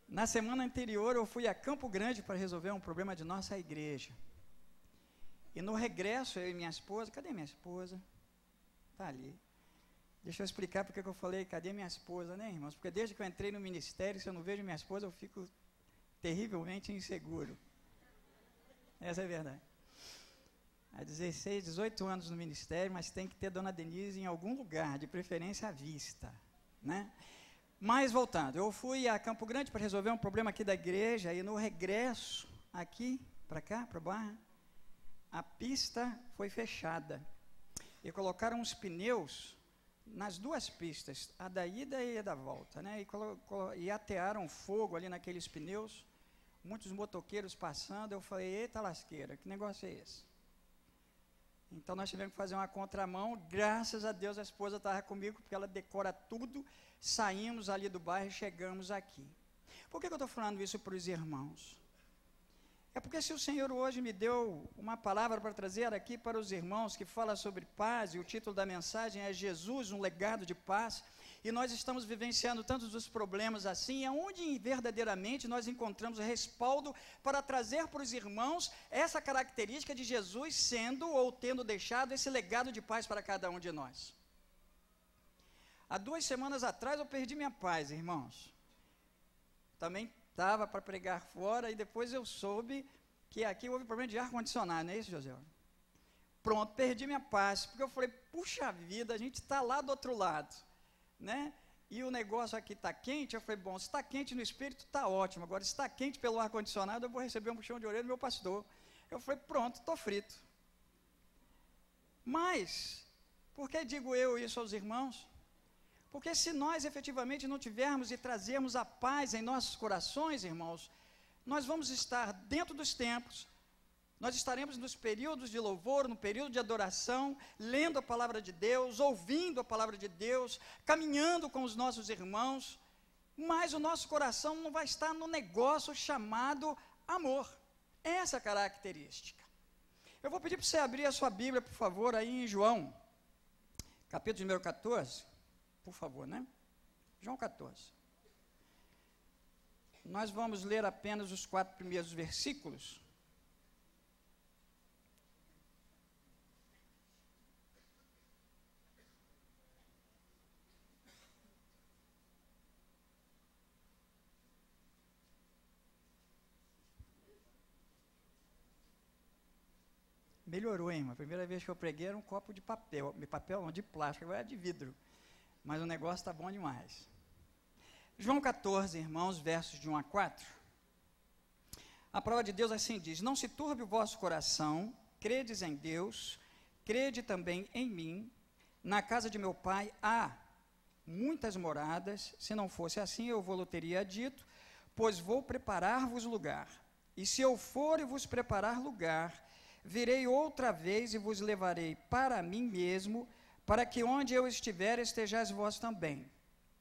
Na semana anterior eu fui a Campo Grande para resolver um problema de nossa igreja. E no regresso, eu e minha esposa, cadê minha esposa? Está ali. Deixa eu explicar porque que eu falei, cadê minha esposa, né, irmãos? Porque desde que eu entrei no ministério, se eu não vejo minha esposa, eu fico terrivelmente inseguro. Essa é a verdade. Há 16, 18 anos no ministério, mas tem que ter Dona Denise em algum lugar, de preferência à vista, né? Mas voltando, eu fui a Campo Grande para resolver um problema aqui da igreja, e no regresso, aqui, para cá, para Barra, a pista foi fechada. E colocaram uns pneus nas duas pistas, a da ida e a da volta, né? E atearam fogo ali naqueles pneus, muitos motoqueiros passando. Eu falei, eita lasqueira, que negócio é esse? Então nós tivemos que fazer uma contramão. Graças a Deus a esposa estava comigo, porque ela decora tudo. Saímos ali do bairro e chegamos aqui. Por que eu estou falando isso para os irmãos? É porque se o Senhor hoje me deu uma palavra para trazer aqui para os irmãos, que fala sobre paz, e o título da mensagem é Jesus, um legado de paz, e nós estamos vivenciando tantos dos problemas assim, é onde verdadeiramente nós encontramos respaldo para trazer para os irmãos essa característica de Jesus sendo ou tendo deixado esse legado de paz para cada um de nós. Há 2 semanas atrás eu perdi minha paz, irmãos. Também estava para pregar fora, e depois eu soube que aqui houve problema de ar-condicionado, não é isso, José? Pronto, perdi minha paz, porque eu falei, puxa vida, a gente está lá do outro lado, né? E o negócio aqui está quente. Eu falei, bom, se está quente no espírito, está ótimo. Agora, se está quente pelo ar-condicionado, eu vou receber um puxão de orelha do meu pastor. Eu falei, pronto, estou frito. Mas, por que digo eu isso aos irmãos? Porque se nós efetivamente não tivermos e trazermos a paz em nossos corações, irmãos, nós vamos estar dentro dos templos, nós estaremos nos períodos de louvor, no período de adoração, lendo a palavra de Deus, ouvindo a palavra de Deus, caminhando com os nossos irmãos, mas o nosso coração não vai estar no negócio chamado amor. Essa é a característica. Eu vou pedir para você abrir a sua Bíblia, por favor, aí em João, capítulo número 14, por favor, né? João 14. Nós vamos ler apenas os 4 primeiros versículos. Melhorou, hein, irmão? A primeira vez que eu preguei era um copo de papel não, de plástico, agora é de vidro. Mas o negócio está bom demais. João 14, irmãos, versos de 1 a 4. A palavra de Deus assim diz: não se turbe o vosso coração, credes em Deus, crede também em mim. Na casa de meu pai há muitas moradas, se não fosse assim eu vou-lhe teria dito, pois vou preparar-vos lugar. E se eu for e vos preparar lugar, virei outra vez e vos levarei para mim mesmo, para que onde eu estiver estejais vós também.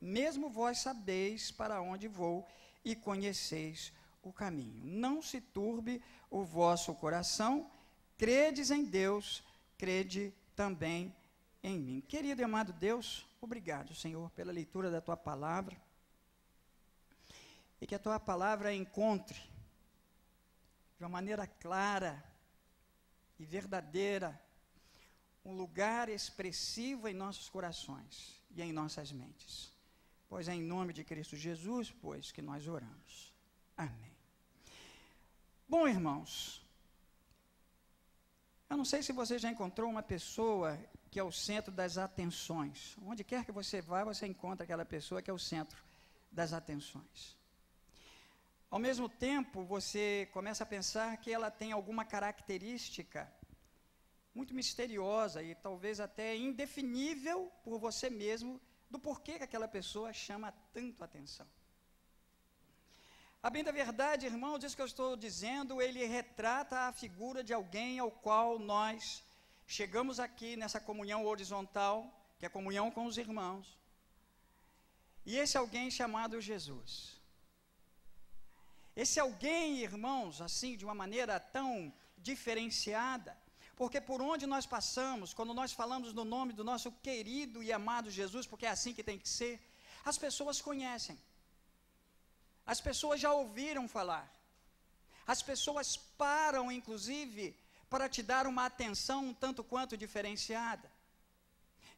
Mesmo vós sabeis para onde vou e conheceis o caminho. Não se turbe o vosso coração, credes em Deus, crede também em mim. Querido e amado Deus, obrigado, Senhor, pela leitura da Tua palavra, e que a Tua palavra encontre, de uma maneira clara e verdadeira, um lugar expressivo em nossos corações e em nossas mentes. Pois é em nome de Cristo Jesus, pois, que nós oramos. Amém. Bom, irmãos, eu não sei se você já encontrou uma pessoa que é o centro das atenções. Onde quer que você vá, você encontra aquela pessoa que é o centro das atenções. Ao mesmo tempo, você começa a pensar que ela tem alguma característica muito misteriosa e talvez até indefinível por você mesmo, do porquê que aquela pessoa chama tanto atenção. A bem da verdade, irmãos, isso que eu estou dizendo, ele retrata a figura de alguém ao qual nós chegamos aqui nessa comunhão horizontal, que é a comunhão com os irmãos, e esse alguém chamado Jesus. Esse alguém, irmãos, assim, de uma maneira tão diferenciada, porque por onde nós passamos, quando nós falamos no nome do nosso querido e amado Jesus, porque é assim que tem que ser, as pessoas conhecem. As pessoas já ouviram falar. As pessoas param, inclusive, para te dar uma atenção um tanto quanto diferenciada.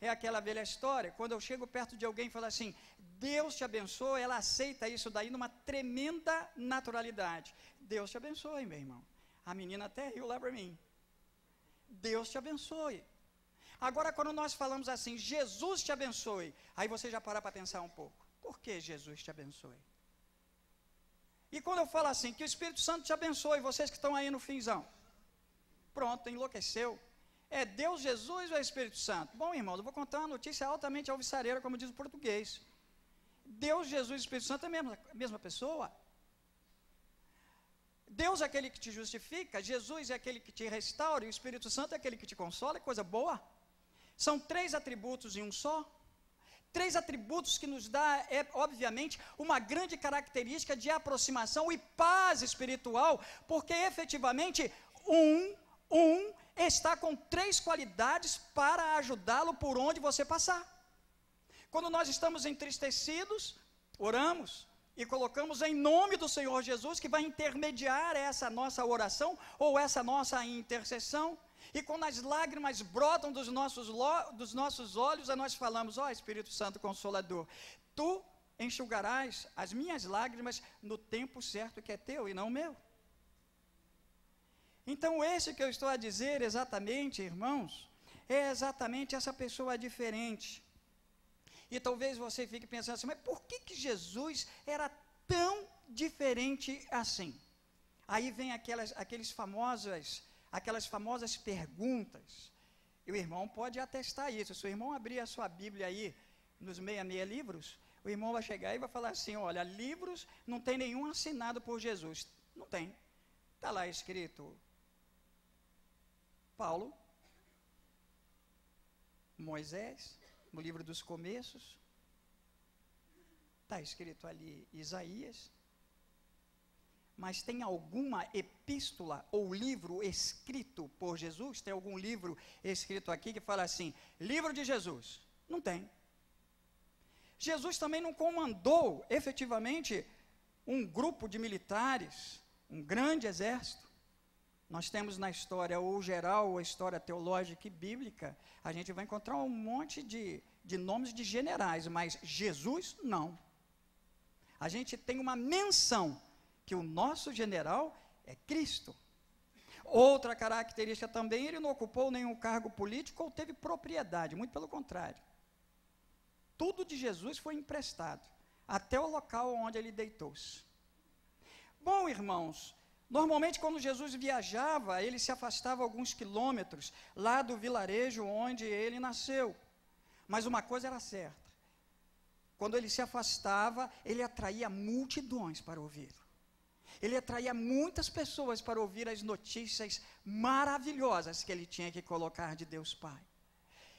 É aquela velha história, quando eu chego perto de alguém e falo assim, Deus te abençoe, ela aceita isso daí numa tremenda naturalidade. Deus te abençoe, meu irmão. A menina até riu lá para mim. Deus te abençoe. Agora, quando nós falamos assim, Jesus te abençoe, aí você já para pensar um pouco. Por que Jesus te abençoe? E quando eu falo assim, que o Espírito Santo te abençoe, vocês que estão aí no finzão. Pronto, enlouqueceu. É Deus, Jesus ou é Espírito Santo? Bom, irmãos, eu vou contar uma notícia altamente alvissareira, como diz o português. Deus, Jesus e Espírito Santo é a mesma pessoa. Deus é aquele que te justifica, Jesus é aquele que te restaura, e o Espírito Santo é aquele que te consola, é coisa boa. São 3 atributos em um só. 3 atributos que nos dá, obviamente, uma grande característica de aproximação e paz espiritual, porque efetivamente um está com 3 qualidades para ajudá-lo por onde você passar. Quando nós estamos entristecidos, oramos e colocamos em nome do Senhor Jesus, que vai intermediar essa nossa oração ou essa nossa intercessão. E quando as lágrimas brotam dos nossos olhos, aí nós falamos, ó Espírito Santo Consolador, tu enxugarás as minhas lágrimas no tempo certo que é teu e não meu. Então, esse que eu estou a dizer exatamente, irmãos, é exatamente essa pessoa diferente. E talvez você fique pensando assim, mas por que Jesus era tão diferente assim? Aí vem aquelas famosas perguntas. E o irmão pode atestar isso. Se o irmão abrir a sua Bíblia aí, nos 66 livros, o irmão vai chegar e vai falar assim, olha, livros não tem nenhum assinado por Jesus. Não tem. Está lá escrito Paulo, Moisés, no livro dos começos, está escrito ali Isaías, mas tem alguma epístola ou livro escrito por Jesus? Tem algum livro escrito aqui que fala assim, livro de Jesus? Não tem. Jesus também não comandou efetivamente um grupo de militares, um grande exército. Nós temos na história ou geral, ou a história teológica e bíblica, a gente vai encontrar um monte de nomes de generais, mas Jesus não. A gente tem uma menção que o nosso general é Cristo. Outra característica também, ele não ocupou nenhum cargo político ou teve propriedade, muito pelo contrário. Tudo de Jesus foi emprestado, até o local onde ele deitou-se. Bom, irmãos, normalmente quando Jesus viajava, ele se afastava alguns quilômetros lá do vilarejo onde ele nasceu. Mas uma coisa era certa, quando ele se afastava, ele atraía multidões para ouvi-lo. Ele atraía muitas pessoas para ouvir as notícias maravilhosas que ele tinha que colocar de Deus Pai.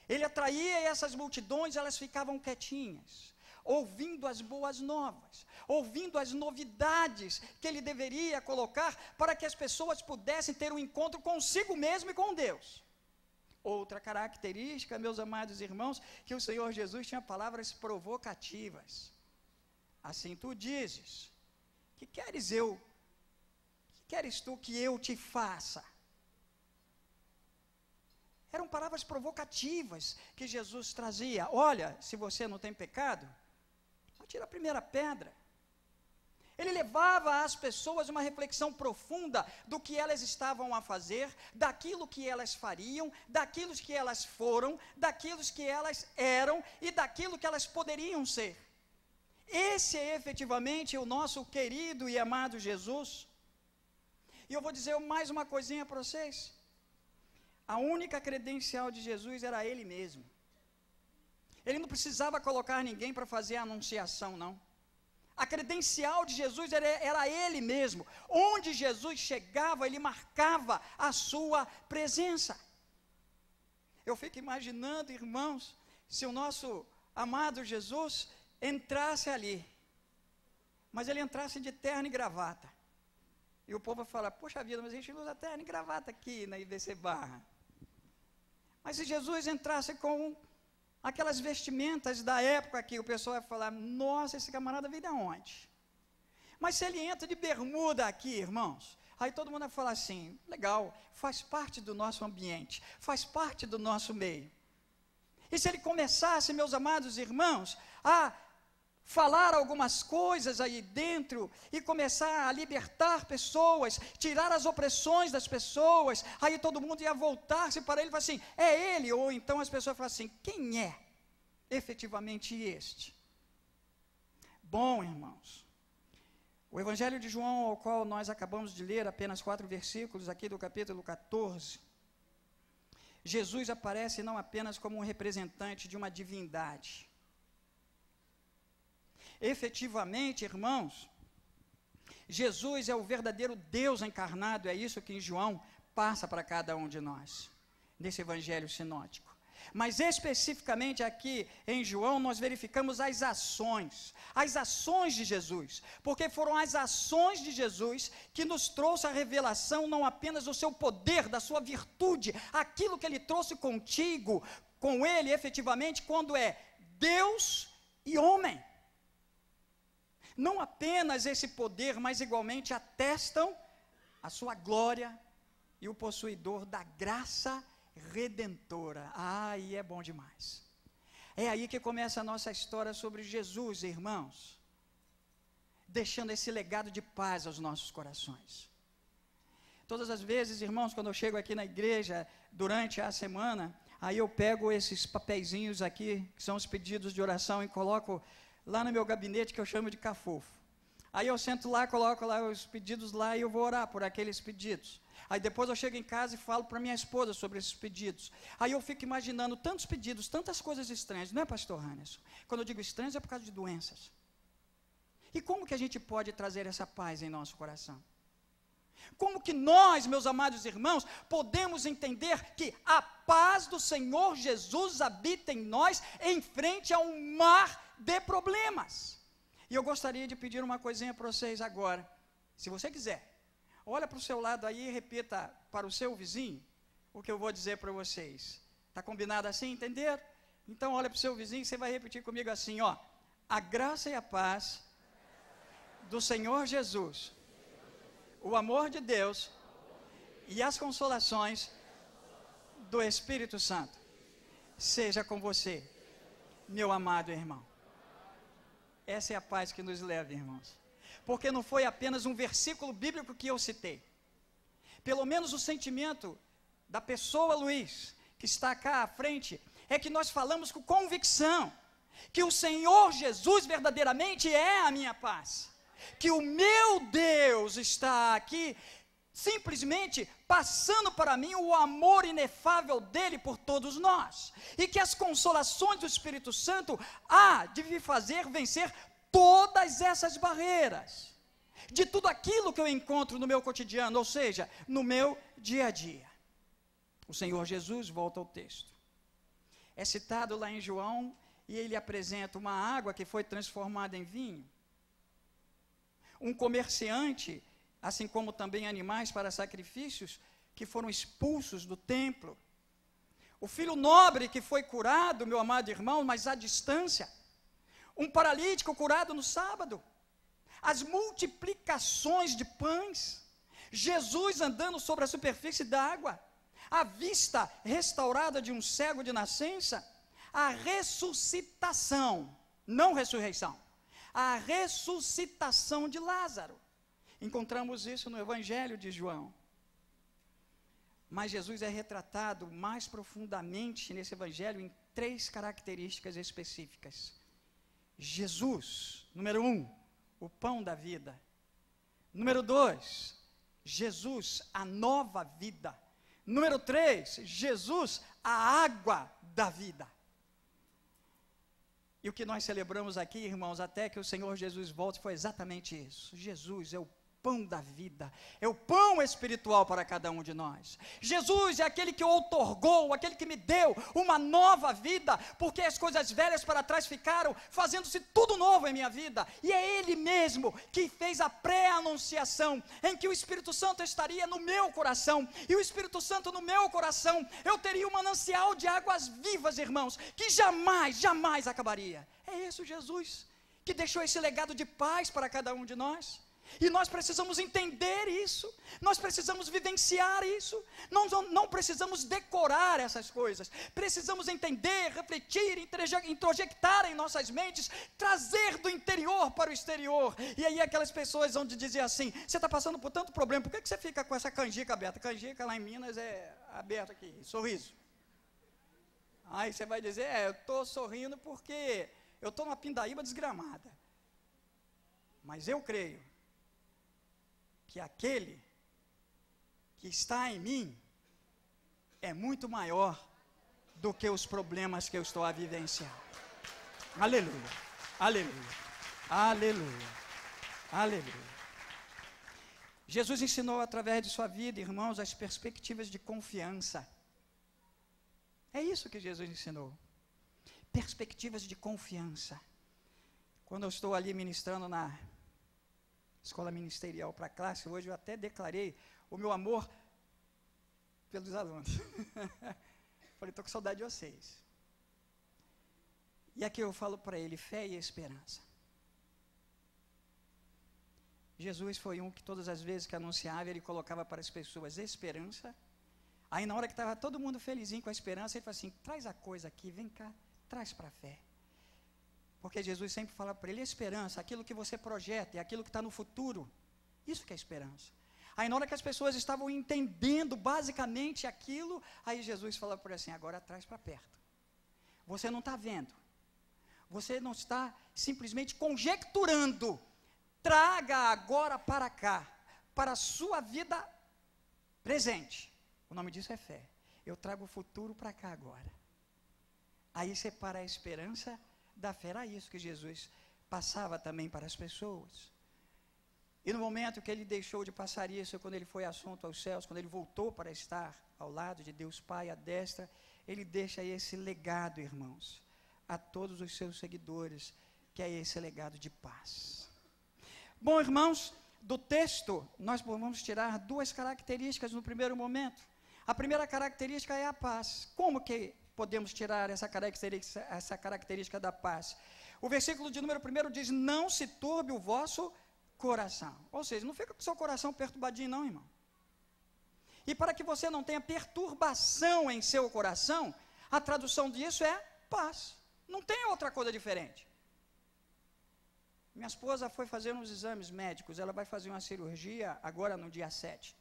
Ele atraía essas multidões, elas ficavam quietinhas, ouvindo as boas novas, ouvindo as novidades que ele deveria colocar para que as pessoas pudessem ter um encontro consigo mesmo e com Deus. Outra característica, meus amados irmãos, que o Senhor Jesus tinha palavras provocativas. Assim tu dizes, que queres tu que eu te faça? Eram palavras provocativas que Jesus trazia. Olha, se você não tem pecado, atira a primeira pedra. Ele levava às pessoas uma reflexão profunda do que elas estavam a fazer, daquilo que elas fariam, daquilo que elas foram, daquilo que elas eram e daquilo que elas poderiam ser. Esse é efetivamente o nosso querido e amado Jesus. E eu vou dizer mais uma coisinha para vocês. A única credencial de Jesus era Ele mesmo. Ele não precisava colocar ninguém para fazer a anunciação, não. A credencial de Jesus era Ele mesmo. Onde Jesus chegava, Ele marcava a sua presença. Eu fico imaginando, irmãos, se o nosso amado Jesus entrasse ali, mas Ele entrasse de terno e gravata. E o povo fala, poxa vida, mas a gente não usa terno e gravata aqui na IBC Barra. Mas se Jesus entrasse com aquelas vestimentas da época aqui, o pessoal ia falar, nossa, esse camarada veio de onde? Mas se ele entra de bermuda aqui, irmãos, aí todo mundo vai falar assim, legal, faz parte do nosso ambiente, faz parte do nosso meio. E se ele começasse, meus amados irmãos, a falar algumas coisas aí dentro e começar a libertar pessoas, tirar as opressões das pessoas, aí todo mundo ia voltar-se para ele e falar assim, é ele, ou então as pessoas falam assim, quem é efetivamente este? Bom, irmãos, o Evangelho de João, ao qual nós acabamos de ler, apenas 4 versículos aqui do capítulo 14, Jesus aparece não apenas como um representante de uma divindade. Efetivamente, irmãos, Jesus é o verdadeiro Deus encarnado, é isso que em João passa para cada um de nós, nesse evangelho sinótico. Mas especificamente aqui em João nós verificamos as ações de Jesus, porque foram as ações de Jesus que nos trouxe a revelação não apenas do seu poder, da sua virtude, aquilo que ele trouxe contigo, com ele efetivamente, quando é Deus e homem. Não apenas esse poder, mas igualmente atestam a sua glória e o possuidor da graça redentora. E é bom demais. É aí que começa a nossa história sobre Jesus, irmãos, deixando esse legado de paz aos nossos corações. Todas as vezes, irmãos, quando eu chego aqui na igreja, durante a semana, aí eu pego esses papeizinhos aqui, que são os pedidos de oração, e coloco lá no meu gabinete, que eu chamo de cafofo. Aí eu sento lá, coloco lá os pedidos lá, e eu vou orar por aqueles pedidos. Aí depois eu chego em casa e falo para minha esposa sobre esses pedidos. Aí eu fico imaginando tantos pedidos, tantas coisas estranhas, não é, pastor Hannes? Quando eu digo estranhas é por causa de doenças. E como que a gente pode trazer essa paz em nosso coração? Como que nós, meus amados irmãos, podemos entender que a paz do Senhor Jesus habita em nós, em frente a um mar de problemas? E eu gostaria de pedir uma coisinha para vocês agora, se você quiser. Olha para o seu lado aí e repita para o seu vizinho o que eu vou dizer para vocês. Está combinado assim, entenderam? Então olha para o seu vizinho e você vai repetir comigo assim, ó. A graça e a paz do Senhor Jesus, o amor de Deus e as consolações do Espírito Santo seja com você, meu amado irmão. Essa é a paz que nos leva, irmãos. Porque não foi apenas um versículo bíblico que eu citei. Pelo menos o sentimento da pessoa Luiz, que está cá à frente, é que nós falamos com convicção que o Senhor Jesus verdadeiramente é a minha paz. Que o meu Deus está aqui simplesmente passando para mim o amor inefável dele por todos nós. E que as consolações do Espírito Santo há de me fazer vencer todas essas barreiras, de tudo aquilo que eu encontro no meu cotidiano, ou seja, no meu dia a dia. O Senhor Jesus, volta ao texto, é citado lá em João, e ele apresenta uma água que foi transformada em vinho. Um comerciante, assim como também animais para sacrifícios, que foram expulsos do templo. O filho nobre que foi curado, meu amado irmão, mas à distância. Um paralítico curado no sábado, as multiplicações de pães, Jesus andando sobre a superfície d'água, a vista restaurada de um cego de nascença, a ressuscitação, não ressurreição, a ressuscitação de Lázaro. Encontramos isso no Evangelho de João. Mas Jesus é retratado mais profundamente nesse Evangelho em 3 características específicas. Jesus, número 1, o pão da vida. Número 2, Jesus, a nova vida. Número 3, Jesus, a água da vida. E o que nós celebramos aqui, irmãos, até que o Senhor Jesus volte, foi exatamente isso. Jesus é o pão da vida, é o pão espiritual para cada um de nós. Jesus é aquele que outorgou, aquele que me deu uma nova vida, porque as coisas velhas para trás ficaram, fazendo-se tudo novo em minha vida. E é Ele mesmo que fez a pré-anunciação, em que o Espírito Santo estaria no meu coração, e o Espírito Santo no meu coração, eu teria um manancial de águas vivas, irmãos, que jamais, jamais acabaria. É esse o Jesus que deixou esse legado de paz para cada um de nós. E nós precisamos entender isso, nós precisamos vivenciar isso, não precisamos decorar essas coisas, precisamos entender, refletir, introjectar em nossas mentes, trazer do interior para o exterior. E aí aquelas pessoas vão te dizer assim: você está passando por tanto problema, por que você fica com essa canjica aberta? Canjica lá em Minas é aberta aqui, sorriso. Aí você vai dizer: eu estou sorrindo porque eu estou numa pindaíba desgramada. Mas eu creio que aquele que está em mim é muito maior do que os problemas que eu estou a vivenciar. Aleluia, aleluia, aleluia, aleluia. Jesus ensinou através de sua vida, irmãos, as perspectivas de confiança. É isso que Jesus ensinou. Perspectivas de confiança. Quando eu estou ali ministrando na escola ministerial para a classe, hoje eu até declarei o meu amor pelos alunos. Falei, estou com saudade de vocês. E aqui eu falo para ele: fé e esperança. Jesus foi um que todas as vezes que anunciava, ele colocava para as pessoas esperança. Aí na hora que estava todo mundo felizinho com a esperança, ele falou assim: traz a coisa aqui, vem cá, traz para a fé. Porque Jesus sempre fala para ele: esperança, aquilo que você projeta, é aquilo que está no futuro. Isso que é esperança. Aí na hora que as pessoas estavam entendendo basicamente aquilo, aí Jesus fala para ele assim: agora traz para perto. Você não está vendo. Você não está simplesmente conjecturando. Traga agora para cá, para a sua vida presente. O nome disso é fé. Eu trago o futuro para cá agora. Aí separa a esperança da fé. Era isso que Jesus passava também para as pessoas. E no momento que ele deixou de passar isso, quando ele foi assunto aos céus, quando ele voltou para estar ao lado de Deus Pai, à destra, ele deixa esse legado, irmãos, a todos os seus seguidores, que é esse legado de paz. Bom, irmãos, do texto, nós vamos tirar duas características no primeiro momento. A primeira característica é a paz. Como que podemos tirar essa característica da paz? O versículo de número 1 diz: não se turbe o vosso coração. Ou seja, não fica com o seu coração perturbadinho não, irmão. E para que você não tenha perturbação em seu coração, a tradução disso é paz. Não tem outra coisa diferente. Minha esposa foi fazer uns exames médicos, ela vai fazer uma cirurgia agora no dia 7,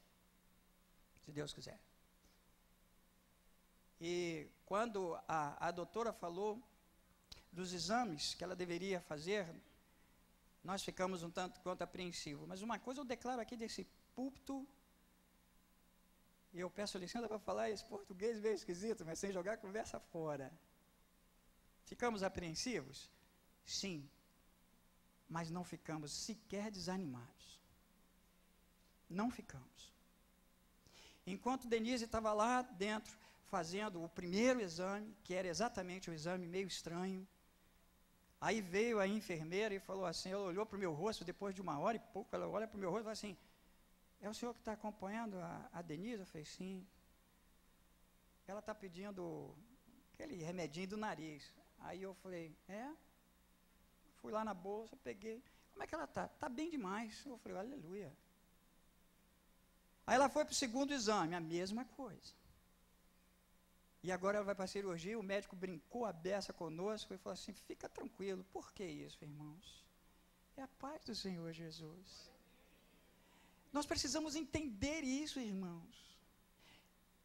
se Deus quiser. E quando a doutora falou dos exames que ela deveria fazer, nós ficamos um tanto quanto apreensivos. Mas uma coisa eu declaro aqui desse púlpito, e eu peço licença para falar esse português meio esquisito, mas sem jogar a conversa fora. Ficamos apreensivos? Sim. Mas não ficamos sequer desanimados. Não ficamos. Enquanto Denise estava lá dentro, fazendo o primeiro exame, que era exatamente um exame meio estranho, aí veio a enfermeira e falou assim, ela olhou para o meu rosto, depois de 1 hora e pouco, ela olha para o meu rosto e fala assim: é o senhor que está acompanhando a Denise? Eu falei: sim. Ela está pedindo aquele remedinho do nariz. Aí eu falei: é? Fui lá na bolsa, peguei. Como é que ela está? Está bem demais. Eu falei: aleluia. Aí ela foi para o segundo exame, a mesma coisa. E agora ela vai para a cirurgia, o médico brincou a beça conosco e falou assim: fica tranquilo. Por que isso, irmãos? É a paz do Senhor Jesus. Nós precisamos entender isso, irmãos.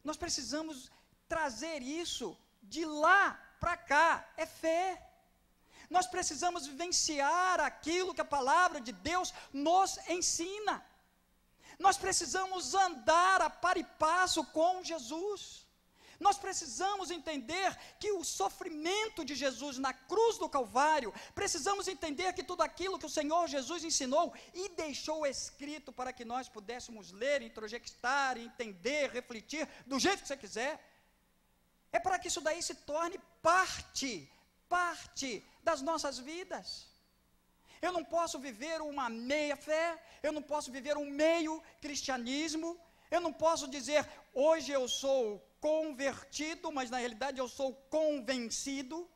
Nós precisamos trazer isso de lá para cá. É fé. Nós precisamos vivenciar aquilo que a palavra de Deus nos ensina. Nós precisamos andar a par e passo com Jesus. Nós precisamos entender que o sofrimento de Jesus na cruz do Calvário, precisamos entender que tudo aquilo que o Senhor Jesus ensinou e deixou escrito para que nós pudéssemos ler, introjectar, entender, refletir, do jeito que você quiser, é para que isso daí se torne parte das nossas vidas. Eu não posso viver uma meia fé, eu não posso viver um meio cristianismo, eu não posso dizer, hoje eu sou convertido, mas na realidade eu sou convencido.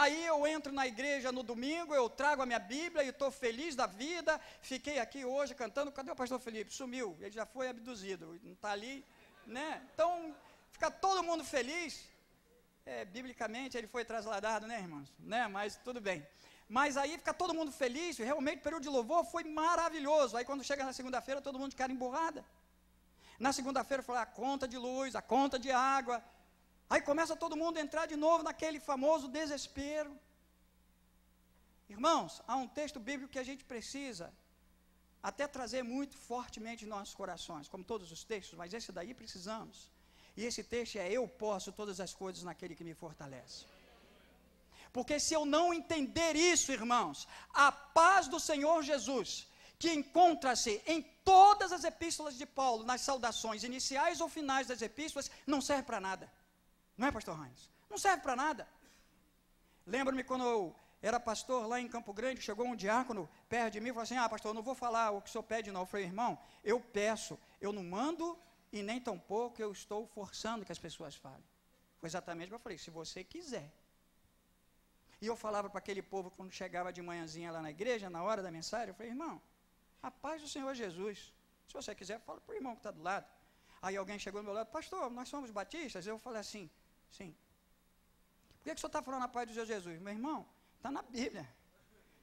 Aí eu entro na igreja no domingo, eu trago a minha Bíblia e estou feliz da vida. Fiquei aqui hoje cantando. Cadê o pastor Felipe? Sumiu, ele já foi abduzido, não está ali, né? Então, fica todo mundo feliz. Biblicamente ele foi trasladado, né, irmãos? Né? Mas tudo bem. Mas aí fica todo mundo feliz, realmente o período de louvor foi maravilhoso. Aí quando chega na segunda-feira, todo mundo de cara emburrada. Na segunda-feira, falar a conta de luz, a conta de água. Aí começa todo mundo a entrar de novo naquele famoso desespero. Irmãos, há um texto bíblico que a gente precisa até trazer muito fortemente em nossos corações, como todos os textos, mas esse daí precisamos. E esse texto é: eu posso todas as coisas naquele que me fortalece. Porque se eu não entender isso, irmãos, a paz do Senhor Jesus, que encontra-se em todas as epístolas de Paulo, nas saudações iniciais ou finais das epístolas, não serve para nada. Não é, pastor Heinz? Não serve para nada. Lembro-me quando eu era pastor lá em Campo Grande, chegou um diácono perto de mim e falou assim: pastor, eu não vou falar o que o senhor pede não. Eu falei: irmão, eu peço, eu não mando e nem tampouco eu estou forçando que as pessoas falem. Foi exatamente o que eu falei: se você quiser. E eu falava para aquele povo quando chegava de manhãzinha lá na igreja, na hora da mensagem, eu falei: irmão, a paz do Senhor Jesus. Se você quiser, fala para o irmão que está do lado. Aí alguém chegou do meu lado: pastor, nós somos batistas? Eu falei assim: sim. Por que o senhor está falando a paz do Senhor Jesus? Meu irmão, está na Bíblia.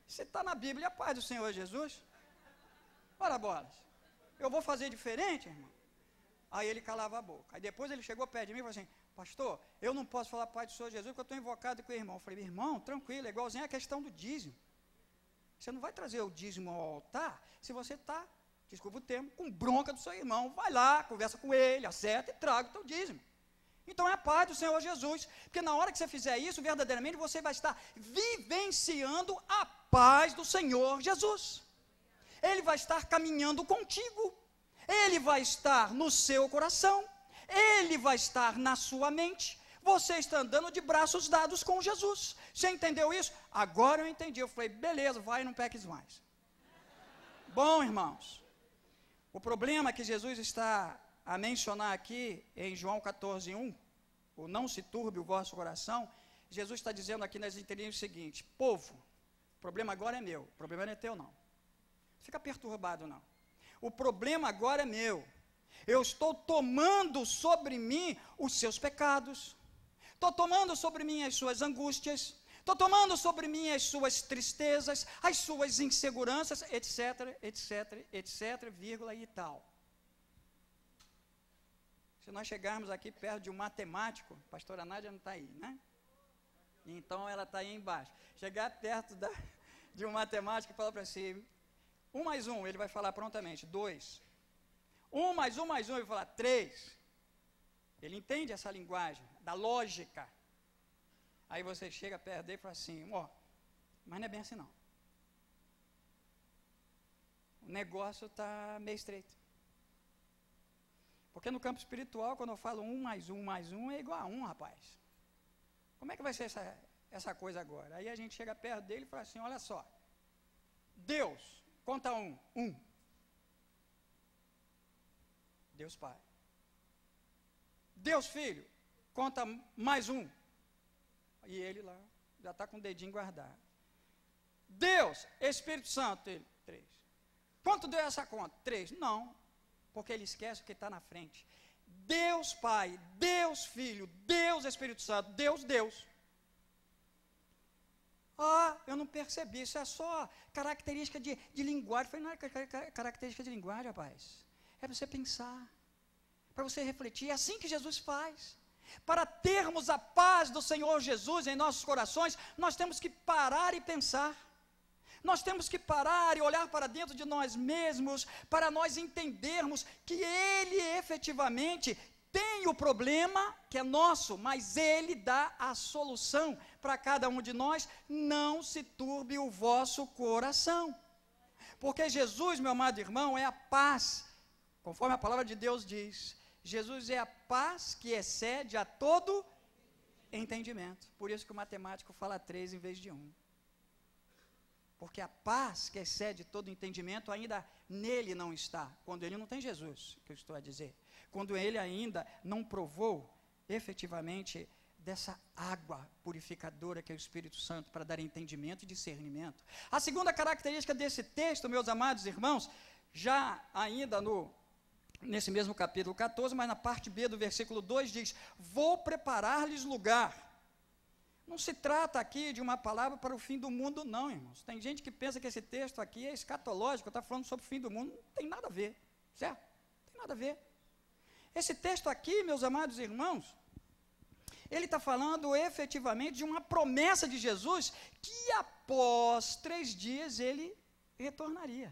Se está na Bíblia, a paz do Senhor Jesus. Ora bolas, eu vou fazer diferente, irmão? Aí ele calava a boca. Aí depois ele chegou perto de mim e falou assim: pastor, eu não posso falar a paz do Senhor Jesus porque eu estou invocado com o irmão. Eu falei: irmão, tranquilo, é igualzinho a questão do dízimo. Você não vai trazer o dízimo ao altar se você está, desculpa o termo, com bronca do seu irmão. Vai lá, conversa com ele, acerta e traga o teu dízimo. Então é a paz do Senhor Jesus, porque na hora que você fizer isso, verdadeiramente você vai estar vivenciando a paz do Senhor Jesus. Ele vai estar caminhando contigo, ele vai estar no seu coração, ele vai estar na sua mente. Você está andando de braços dados com Jesus. Você entendeu isso? Agora eu entendi. Eu falei: beleza, vai e não peques mais. Bom, irmãos, o problema que Jesus está a mencionar aqui em João 14:1, o não se turbe o vosso coração, Jesus está dizendo aqui nas entrelinhas o seguinte: povo, o problema agora é meu, o problema não é teu não. Fica perturbado não. O problema agora é meu. Eu estou tomando sobre mim os seus pecados, estou tomando sobre mim as suas angústias, estou tomando sobre mim as suas tristezas, as suas inseguranças, etc, etc, etc, vírgula e tal. Se nós chegarmos aqui perto de um matemático, a pastora Nádia não está aí, né? Então ela está aí embaixo. Chegar perto de um matemático e falar para si: 1 mais 1, ele vai falar prontamente: 2. 1 mais 1 mais 1, ele vai falar 3. Ele entende essa linguagem da lógica. Aí você chega perto dele e fala assim: mas não é bem assim não. O negócio está meio estreito. Porque no campo espiritual, quando eu falo 1 mais 1 mais 1 é igual a 1, rapaz. Como é que vai ser essa coisa agora? Aí a gente chega perto dele e fala assim: olha só, Deus, conta 1, 1. Deus Pai. Deus Filho, conta mais 1. E ele lá, já está com o dedinho guardado. Deus, Espírito Santo, ele, 3. Quanto deu essa conta? 3. Não, porque ele esquece o que está na frente. Deus Pai, Deus Filho, Deus Espírito Santo, Deus, Deus. Eu não percebi, isso é só característica de linguagem. Eu falei: não é característica de linguagem, rapaz. É para você pensar, para você refletir. É assim que Jesus faz. Para termos a paz do Senhor Jesus em nossos corações, nós temos que parar e pensar. Nós temos que parar e olhar para dentro de nós mesmos, para nós entendermos que Ele efetivamente tem o problema que é nosso, mas Ele dá a solução para cada um de nós. Não se turbe o vosso coração. Porque Jesus, meu amado irmão, é a paz, conforme a palavra de Deus diz. Jesus é a paz que excede a todo entendimento. Por isso que o matemático fala 3 em vez de 1. Porque a paz que excede todo entendimento ainda nele não está. Quando ele não tem Jesus, que eu estou a dizer. Quando ele ainda não provou efetivamente dessa água purificadora que é o Espírito Santo para dar entendimento e discernimento. A segunda característica desse texto, meus amados irmãos, já ainda nesse mesmo capítulo 14, mas na parte B do versículo 2 diz: vou preparar-lhes lugar. Não se trata aqui de uma palavra para o fim do mundo, não, irmãos. Tem gente que pensa que esse texto aqui é escatológico, está falando sobre o fim do mundo. Não tem nada a ver, certo? Não tem nada a ver. Esse texto aqui, meus amados irmãos, ele está falando efetivamente de uma promessa de Jesus que após 3 dias ele retornaria.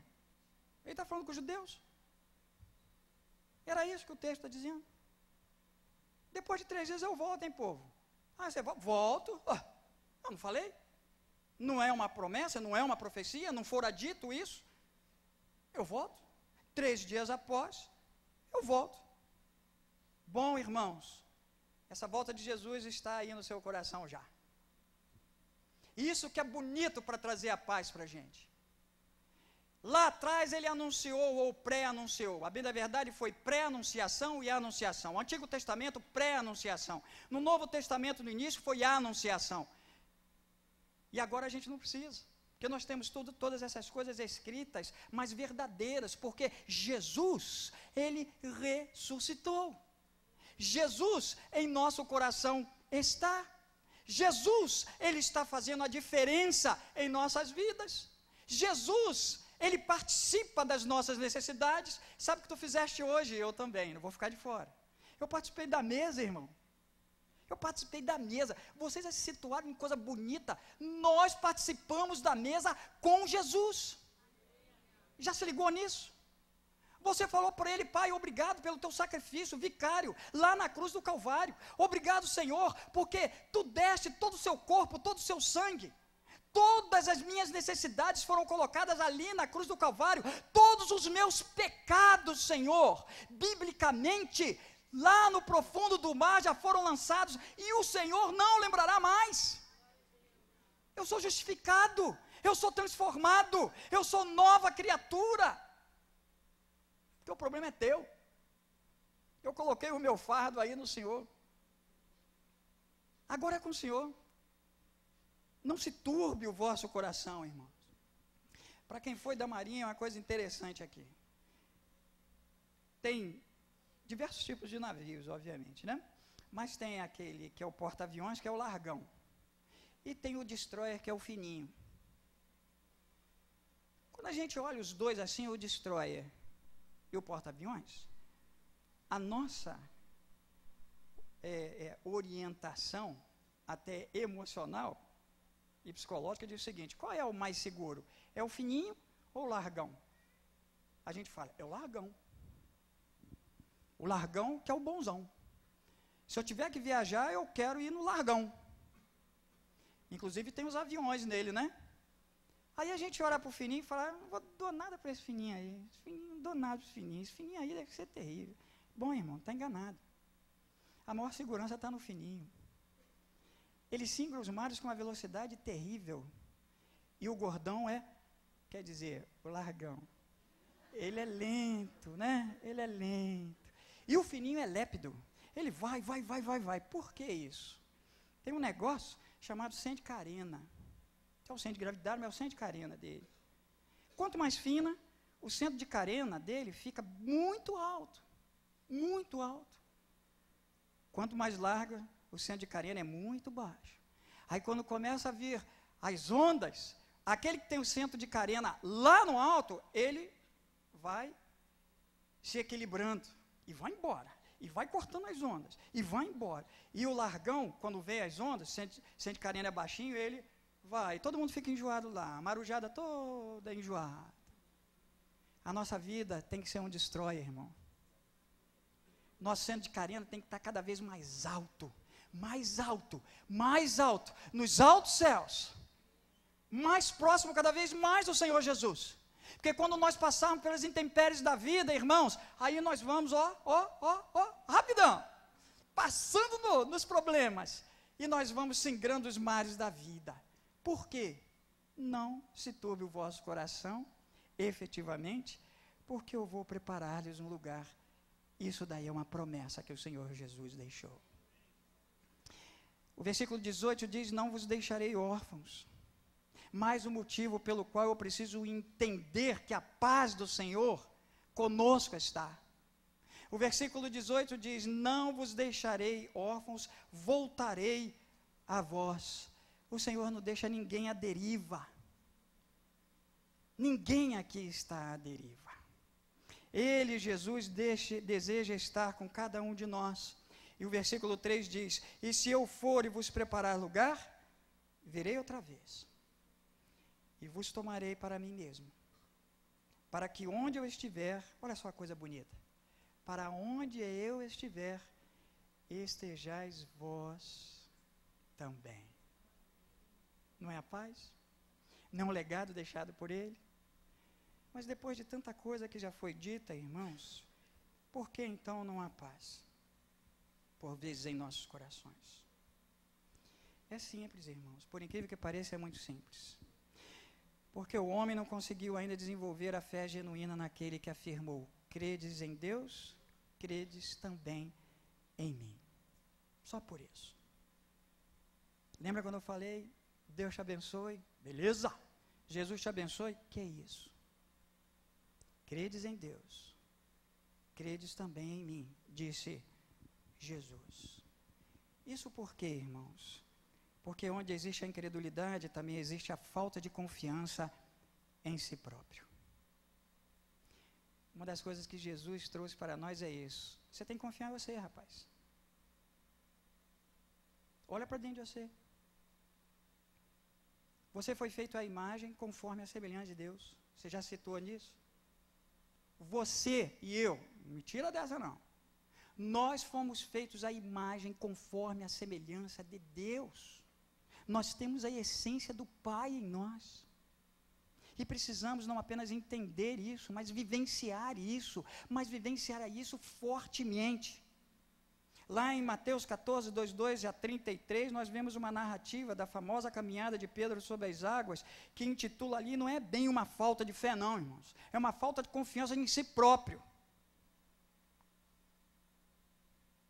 Ele está falando com os judeus. Era isso que o texto está dizendo. Depois de 3 dias eu volto, hein, povo? Ah, você volta? Volto. Eu não falei? Não é uma promessa, não é uma profecia, não fora dito isso? Eu volto. 3 dias após, eu volto. Bom, irmãos, essa volta de Jesus está aí no seu coração já. Isso que é bonito para trazer a paz para a gente. Lá atrás ele anunciou ou pré-anunciou. A bem da verdade foi pré-anunciação e anunciação. O Antigo Testamento, pré-anunciação. No Novo Testamento, no início, foi a anunciação. E agora a gente não precisa. Porque nós temos todas essas coisas escritas, mas verdadeiras. Porque Jesus, ele ressuscitou. Jesus em nosso coração está. Jesus, ele está fazendo a diferença em nossas vidas. Jesus, ele participa das nossas necessidades. Sabe o que tu fizeste hoje? Eu também, não vou ficar de fora. Eu participei da mesa, irmão. Eu participei da mesa. Vocês já se situaram em coisa bonita. Nós participamos da mesa com Jesus. Já se ligou nisso? Você falou para ele: Pai, obrigado pelo teu sacrifício vicário, lá na cruz do Calvário. Obrigado, Senhor, porque tu deste todo o seu corpo, todo o seu sangue. Todas as minhas necessidades foram colocadas ali na cruz do Calvário. Todos os meus pecados, Senhor, biblicamente, lá no profundo do mar já foram lançados, e o Senhor não lembrará mais. Eu sou justificado, eu sou transformado, eu sou nova criatura. Porque o problema é teu. Eu coloquei o meu fardo aí no Senhor. Agora é com o Senhor. Não se turbe o vosso coração, irmãos. Para quem foi da Marinha, é uma coisa interessante aqui. Tem diversos tipos de navios, obviamente, né? Mas tem aquele que é o porta-aviões, que é o largão. E tem o destroyer, que é o fininho. Quando a gente olha os dois assim, o destroyer e o porta-aviões, a nossa orientação, até emocional e psicológica, diz o seguinte: qual é o mais seguro? É o fininho ou o largão? A gente fala, é o largão. O largão que é o bonzão. Se eu tiver que viajar, eu quero ir no largão. Inclusive tem os aviões nele, né? Aí a gente olha para o fininho e fala: não vou dar nada para esse fininho aí. Esse fininho, não dou nada para esse fininho. Esse fininho aí deve ser terrível. Bom, irmão, está enganado. A maior segurança está no fininho. Ele singra os mares com uma velocidade terrível. E o gordão quer dizer, o largão. Ele é lento, né? Ele é lento. E o fininho é lépido. Ele vai. Por que isso? Tem um negócio chamado centro de carena. Que é o centro de gravidade, mas é o centro de carena dele. Quanto mais fina, o centro de carena dele fica muito alto. Muito alto. Quanto mais larga, o centro de carena é muito baixo. Aí quando começa a vir as ondas, aquele que tem o centro de carena lá no alto, ele vai se equilibrando e vai embora. E vai cortando as ondas, e vai embora. E o largão, quando vem as ondas, o centro de carena é baixinho, ele vai. Todo mundo fica enjoado lá, a marujada toda enjoada. A nossa vida tem que ser um destroyer, irmão. Nosso centro de carena tem que estar cada vez mais alto, mais alto, mais alto, nos altos céus, mais próximo cada vez mais do Senhor Jesus. Porque quando nós passarmos pelas intempéries da vida, irmãos, aí nós vamos, rapidão, passando nos problemas, e nós vamos singrando os mares da vida. Por quê? Não se turbe o vosso coração, efetivamente, porque eu vou preparar-lhes um lugar. Isso daí é uma promessa que o Senhor Jesus deixou. O versículo 18 diz: não vos deixarei órfãos. Mais um motivo pelo qual eu preciso entender que a paz do Senhor conosco está. O versículo 18 diz: não vos deixarei órfãos, voltarei a vós. O Senhor não deixa ninguém à deriva. Ninguém aqui está à deriva. Ele, Jesus, deseja estar com cada um de nós. E o versículo 3 diz: e se eu for e vos preparar lugar, virei outra vez, e vos tomarei para mim mesmo, para que onde eu estiver, olha só a coisa bonita, para onde eu estiver, estejais vós também. Não é a paz? Não é um legado deixado por Ele? Mas depois de tanta coisa que já foi dita, irmãos, por que então não há paz? Por vezes em nossos corações. É simples, irmãos, por incrível que pareça, é muito simples. Porque o homem não conseguiu ainda desenvolver a fé genuína naquele que afirmou: credes em Deus, credes também em mim. Só por isso. Lembra quando eu falei: Deus te abençoe? Beleza. Jesus te abençoe? Que é isso? Credes em Deus, credes também em mim, disse Jesus. Isso por quê, irmãos? Porque onde existe a incredulidade, também existe a falta de confiança em si próprio. Uma das coisas que Jesus trouxe para nós é isso. Você tem que confiar em você, rapaz. Olha para dentro de você. Você foi feito à imagem conforme a semelhança de Deus. Você já citou nisso? Você e eu, não me tira dessa não. Nós fomos feitos à imagem conforme a semelhança de Deus. Nós temos a essência do Pai em nós. E precisamos não apenas entender isso, mas vivenciar isso fortemente. Lá em Mateus 14, 2 a 33, nós vemos uma narrativa da famosa caminhada de Pedro sobre as águas, que intitula ali, não é bem uma falta de fé não, irmãos, é uma falta de confiança em si próprio.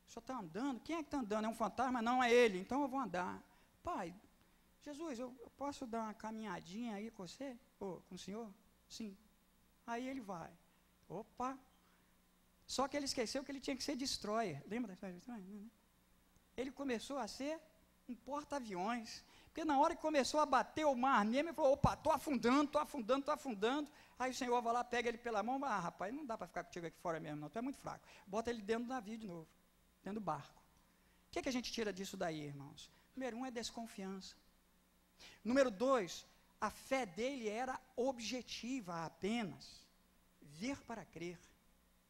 O senhor está andando? Quem é que está andando? É um fantasma? Não, é ele, então eu vou andar. Pai, Jesus, eu posso dar uma caminhadinha aí com você? Ou com o senhor? Sim. Aí ele vai. Opa! Só que ele esqueceu que ele tinha que ser destroyer. Lembra da história do destroyer? Ele começou a ser um porta-aviões. Porque na hora que começou a bater o mar mesmo, ele falou: opa, estou afundando. Aí o Senhor vai lá, pega ele pela mão: ah, rapaz, não dá para ficar contigo aqui fora mesmo, não. Tu é muito fraco. Bota ele dentro do navio de novo, dentro do barco. O que a gente tira disso daí, irmãos? Número 1 é desconfiança. Número 2, a fé dele era objetiva apenas. Ver para crer.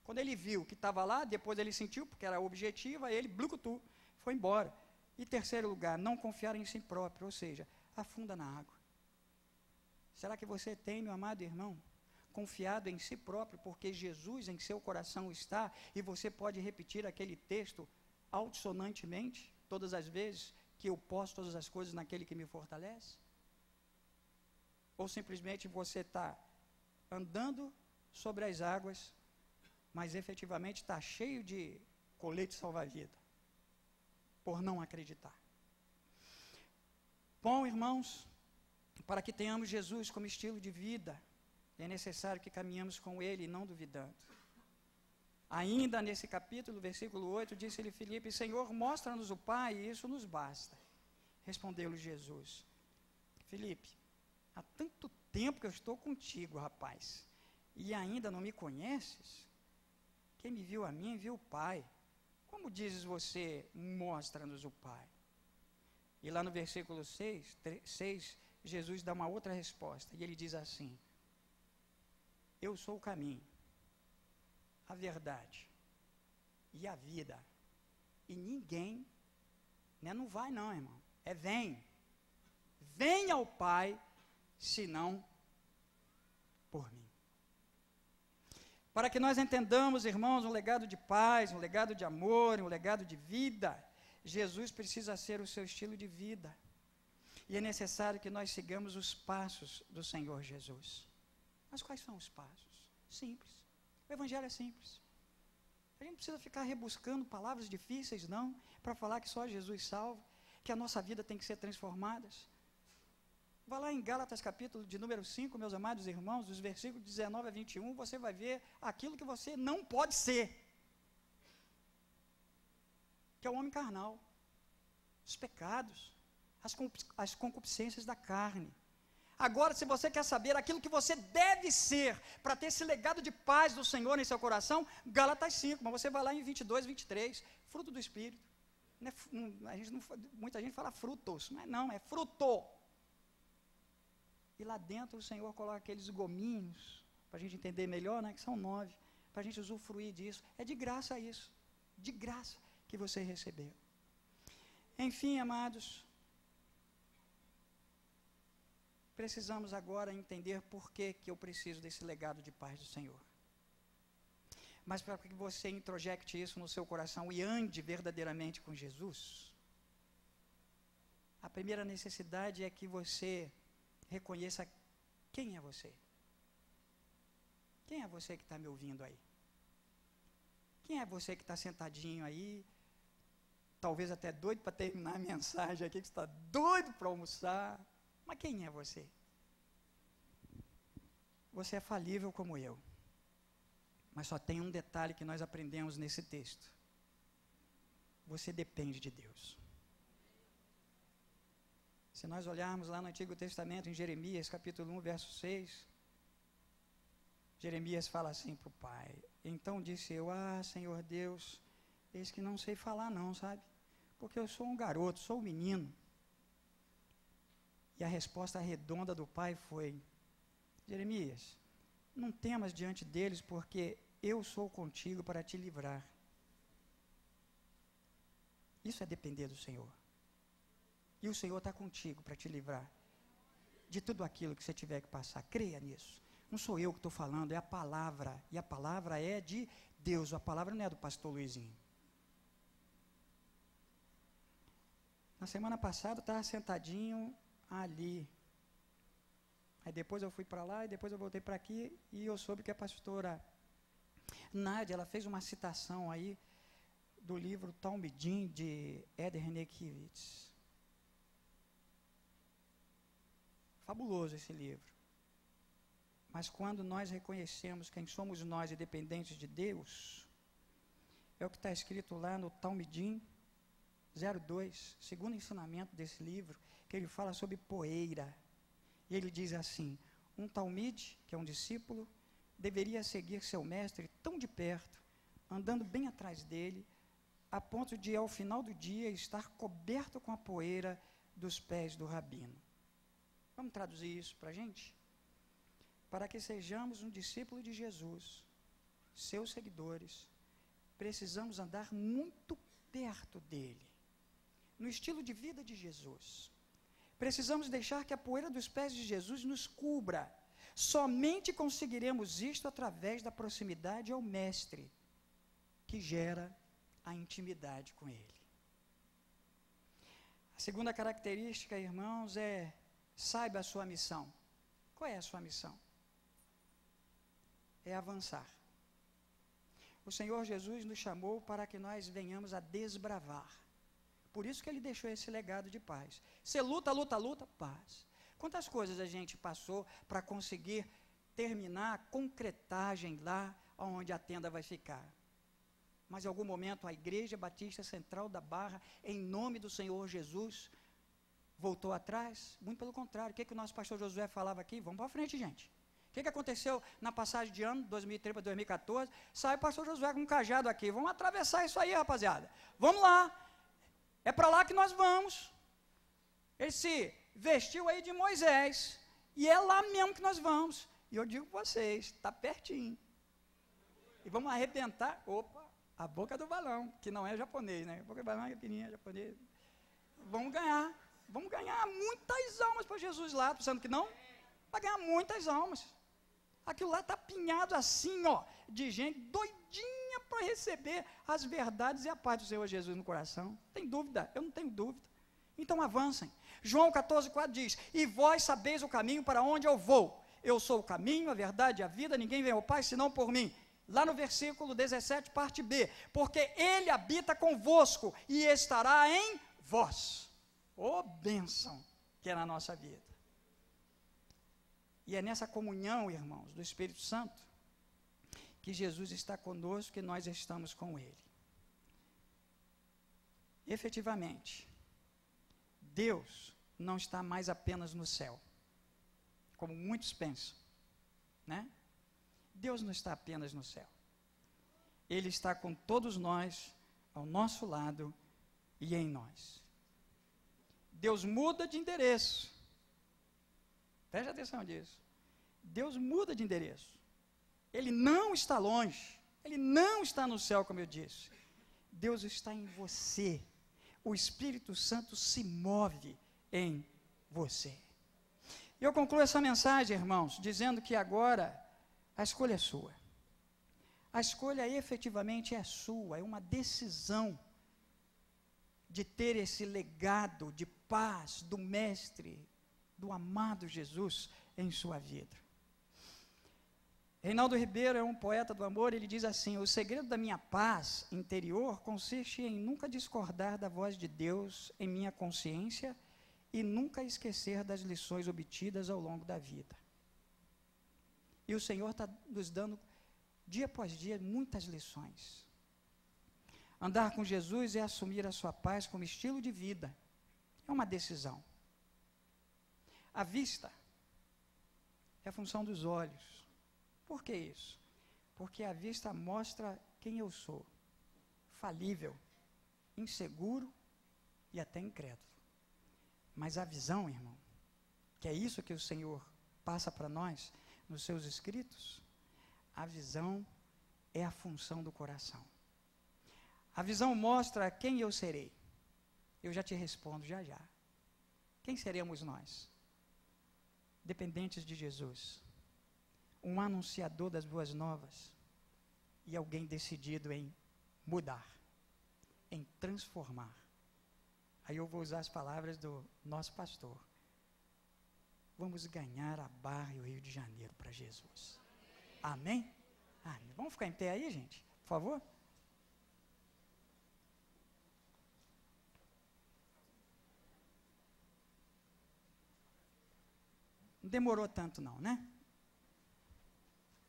Quando ele viu que estava lá, depois ele sentiu, porque era objetiva, ele, blucutu, foi embora. E terceiro lugar, não confiar em si próprio, ou seja, afunda na água. Será que você tem, meu amado irmão, confiado em si próprio, porque Jesus em seu coração está, e você pode repetir aquele texto altissonantemente, todas as vezes que eu posso todas as coisas naquele que me fortalece? Ou simplesmente você está andando sobre as águas, mas efetivamente está cheio de colete salva-vida, por não acreditar. Bom, irmãos, para que tenhamos Jesus como estilo de vida, é necessário que caminhamos com Ele, não duvidando. Ainda nesse capítulo, versículo 8, disse-lhe Filipe: Senhor, mostra-nos o Pai, e isso nos basta. Respondeu-lhe Jesus: Filipe, há tanto tempo que eu estou contigo, rapaz, e ainda não me conheces? Quem me viu a mim, viu o Pai. Como dizes você, mostra-nos o Pai? E lá no versículo 6, Jesus dá uma outra resposta, e ele diz assim: eu sou o caminho, a verdade e a vida, e ninguém, não vai não, irmão, vem ao Pai, senão por mim. Para que nós entendamos, irmãos, um legado de paz, um legado de amor, um legado de vida, Jesus precisa ser o seu estilo de vida. E é necessário que nós sigamos os passos do Senhor Jesus. Mas quais são os passos? Simples. O Evangelho é simples. A gente não precisa ficar rebuscando palavras difíceis, não, para falar que só Jesus salva. que a nossa vida tem que ser transformada. Vá lá em Gálatas capítulo de número 5, meus amados irmãos, dos versículos 19 a 21, você vai ver aquilo que você não pode ser, que é o homem carnal, os pecados, as concupiscências da carne. Agora, se você quer saber aquilo que você deve ser, para ter esse legado de paz do Senhor em seu coração, Gálatas 5, mas você vai lá em 22, 23, fruto do Espírito. Muita gente fala frutos, mas não, é fruto. E lá dentro o Senhor coloca aqueles gominhos, para a gente entender melhor, né, que são 9, para a gente usufruir disso. É de graça isso, de graça que você recebeu. Enfim, amados, precisamos agora entender por que eu preciso desse legado de paz do Senhor. Mas para que você introjecte isso no seu coração e ande verdadeiramente com Jesus, a primeira necessidade é que você reconheça quem é você. Quem é você que está me ouvindo aí? Quem é você que está sentadinho aí, talvez até doido para terminar a mensagem aqui, que está doido para almoçar? Mas quem é você? Você é falível como eu. Mas só tem um detalhe que nós aprendemos nesse texto. Você depende de Deus. Se nós olharmos lá no Antigo Testamento, em Jeremias, capítulo 1, verso 6, Jeremias fala assim para o pai: então disse eu, Senhor Deus, eis que não sei falar não, sabe? Porque eu sou um garoto, sou um menino. E a resposta redonda do pai foi: Jeremias, não temas diante deles, porque eu sou contigo para te livrar. Isso é depender do Senhor. E o Senhor está contigo para te livrar de tudo aquilo que você tiver que passar. Creia nisso. Não sou eu que estou falando, é a palavra. E a palavra é de Deus, a palavra não é do pastor Luizinho. Na semana passada eu estava sentadinho ali. Aí depois eu fui para lá e depois eu voltei para aqui e eu soube que a pastora Nádia, ela fez uma citação aí do livro Talmidim de Éder Renekiewicz. Fabuloso esse livro. Mas quando nós reconhecemos quem somos nós e dependentes de Deus, é o que está escrito lá no Talmidim 02, segundo ensinamento desse livro, que ele fala sobre poeira. E ele diz assim: um talmide, que é um discípulo, deveria seguir seu mestre tão de perto, andando bem atrás dele, a ponto de, ao final do dia, estar coberto com a poeira dos pés do rabino. Vamos traduzir isso para a gente? Para que sejamos um discípulo de Jesus, seus seguidores, precisamos andar muito perto dele, no estilo de vida de Jesus. Precisamos deixar que a poeira dos pés de Jesus nos cubra. Somente conseguiremos isto através da proximidade ao Mestre, que gera a intimidade com Ele. A segunda característica, irmãos, é: saiba a sua missão. Qual é a sua missão? É avançar. O Senhor Jesus nos chamou para que nós venhamos a desbravar. Por isso que Ele deixou esse legado de paz. Você luta, luta, luta, paz. Quantas coisas a gente passou para conseguir terminar a concretagem lá onde a tenda vai ficar? Mas em algum momento a Igreja Batista Central da Barra, em nome do Senhor Jesus, voltou atrás? Muito pelo contrário. O que o nosso pastor Josué falava aqui? Vamos para frente, gente. O que aconteceu na passagem de ano, 2013 para 2014? Sai o pastor Josué com um cajado aqui. Vamos atravessar isso aí, rapaziada. Vamos lá. É para lá que nós vamos. Ele se vestiu aí de Moisés. E é lá mesmo que nós vamos. E eu digo para vocês, está pertinho. E vamos arrebentar, a boca do balão, que não é japonês, né? A boca do balão é pequenininha, japonês. Vamos ganhar muitas almas para Jesus lá, pensando que não? Vai ganhar muitas almas. Aquilo lá está apinhado assim, de gente doidinha para receber as verdades e a paz do Senhor Jesus no coração. Tem dúvida? Eu não tenho dúvida. Então avancem. João 14,4 diz: e vós sabeis o caminho para onde eu vou. Eu sou o caminho, a verdade e a vida, ninguém vem ao Pai senão por mim. Lá no versículo 17, parte B, porque Ele habita convosco e estará em vós. Ô bênção que é na nossa vida. E é nessa comunhão, irmãos, do Espírito Santo, que Jesus está conosco e nós estamos com Ele. Efetivamente, Deus não está mais apenas no céu, como muitos pensam, né? Deus não está apenas no céu. Ele está com todos nós, ao nosso lado e em nós. Deus muda de endereço. Preste atenção nisso. Deus muda de endereço. Ele não está longe. Ele não está no céu, como eu disse. Deus está em você. O Espírito Santo se move em você. Eu concluo essa mensagem, irmãos, dizendo que agora a escolha é sua. A escolha efetivamente é sua. É uma decisão de ter esse legado de paz do Mestre, do amado Jesus em sua vida. Reinaldo Ribeiro é um poeta do amor, ele diz assim: o segredo da minha paz interior consiste em nunca discordar da voz de Deus em minha consciência e nunca esquecer das lições obtidas ao longo da vida. E o Senhor está nos dando, dia após dia, muitas lições. Andar com Jesus é assumir a sua paz como estilo de vida. É uma decisão. A vista é a função dos olhos. Por que isso? Porque a vista mostra quem eu sou. Falível, inseguro e até incrédulo. Mas a visão, irmão, que é isso que o Senhor passa para nós nos seus escritos, a visão é a função do coração. A visão mostra quem eu serei. Eu já te respondo já já. Quem seremos nós? Dependentes de Jesus. Um anunciador das boas novas e alguém decidido em mudar, em transformar. Aí eu vou usar as palavras do nosso pastor. Vamos ganhar a Barra e o Rio de Janeiro para Jesus. Amém? Amém? Vamos ficar em pé aí, gente? Por favor? Não demorou tanto não, né?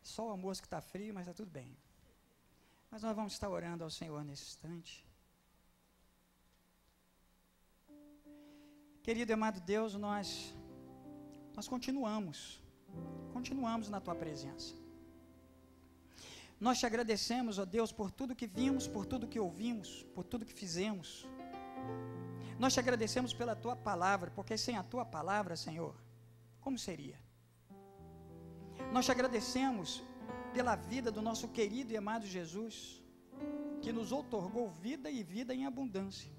Só o almoço que está frio, mas está tudo bem. Mas nós vamos estar orando ao Senhor nesse instante. Querido e amado Deus, nós continuamos na Tua presença. Nós te agradecemos, ó Deus, por tudo que vimos, por tudo que ouvimos, por tudo que fizemos. Nós te agradecemos pela Tua palavra, porque sem a Tua palavra, Senhor, como seria? Nós te agradecemos pela vida do nosso querido e amado Jesus, que nos outorgou vida e vida em abundância.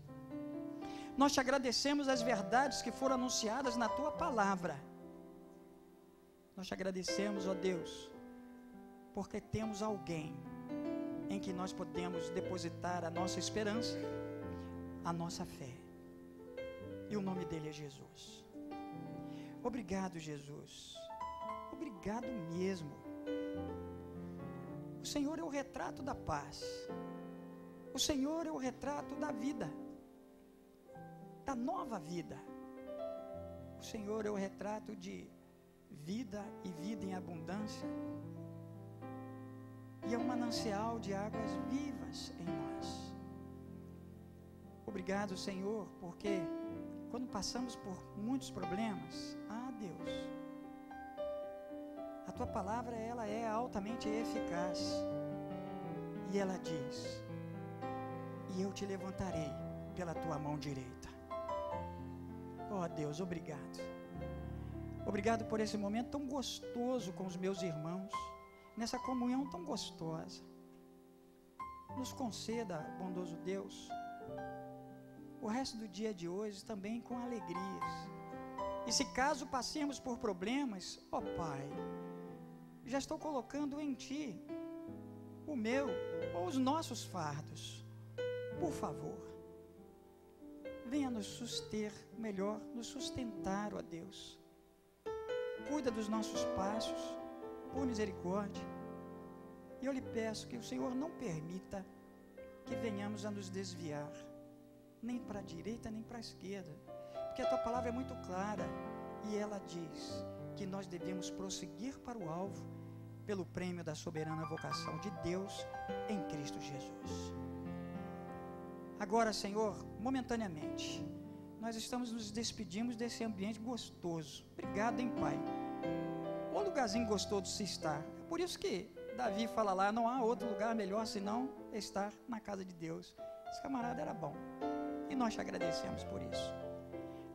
Nós te agradecemos as verdades que foram anunciadas na Tua palavra. Nós te agradecemos, ó Deus, porque temos alguém em que nós podemos depositar a nossa esperança, a nossa fé. E o nome dele é Jesus. Obrigado, Jesus. Obrigado mesmo. O Senhor é o retrato da paz. O Senhor é o retrato da vida, da nova vida. O Senhor é o retrato de vida e vida em abundância. E é um manancial de águas vivas em nós. Obrigado, Senhor, porque quando passamos por muitos problemas, Deus, a Tua palavra, ela é altamente eficaz. E ela diz: e eu te levantarei pela Tua mão direita. Oh Deus, obrigado. Obrigado por esse momento tão gostoso com os meus irmãos, nessa comunhão tão gostosa. Nos conceda, bondoso Deus, o resto do dia de hoje também com alegrias. E se caso passemos por problemas, ó Pai, já estou colocando em Ti o meu ou os nossos fardos. Por favor, venha nos suster, melhor, nos sustentar, ó Deus. Cuida dos nossos passos, por misericórdia. E eu lhe peço que o Senhor não permita que venhamos a nos desviar, nem para a direita, nem para a esquerda. porque a tua palavra é muito clara e ela diz que nós devemos prosseguir para o alvo pelo prêmio da soberana vocação de Deus em Cristo Jesus. Agora, Senhor, momentaneamente, nós estamos nos despedindo desse ambiente gostoso. Obrigado, hein, Pai? Um lugarzinho gostoso de se estar. É por isso que Davi fala lá, não há outro lugar melhor senão estar na casa de Deus. Esse camarada era bom. E nós te agradecemos por isso.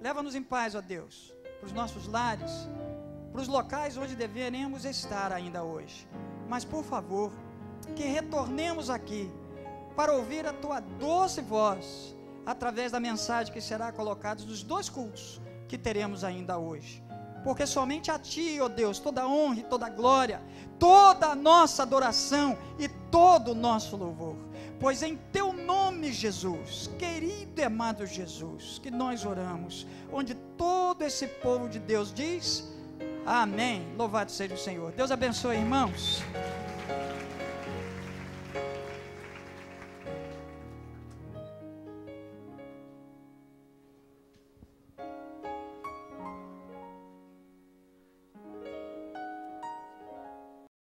Leva-nos em paz, ó Deus, para os nossos lares, para os locais onde deveremos estar ainda hoje. Mas, por favor, que retornemos aqui para ouvir a tua doce voz, através da mensagem que será colocada nos 2 cultos que teremos ainda hoje. Porque somente a ti, ó Deus, toda a honra e toda a glória, toda a nossa adoração e todo o nosso louvor. Pois em teu nome, Jesus, querido e amado Jesus, que nós oramos, onde todo esse povo de Deus diz, amém. Louvado seja o Senhor. Deus abençoe, irmãos.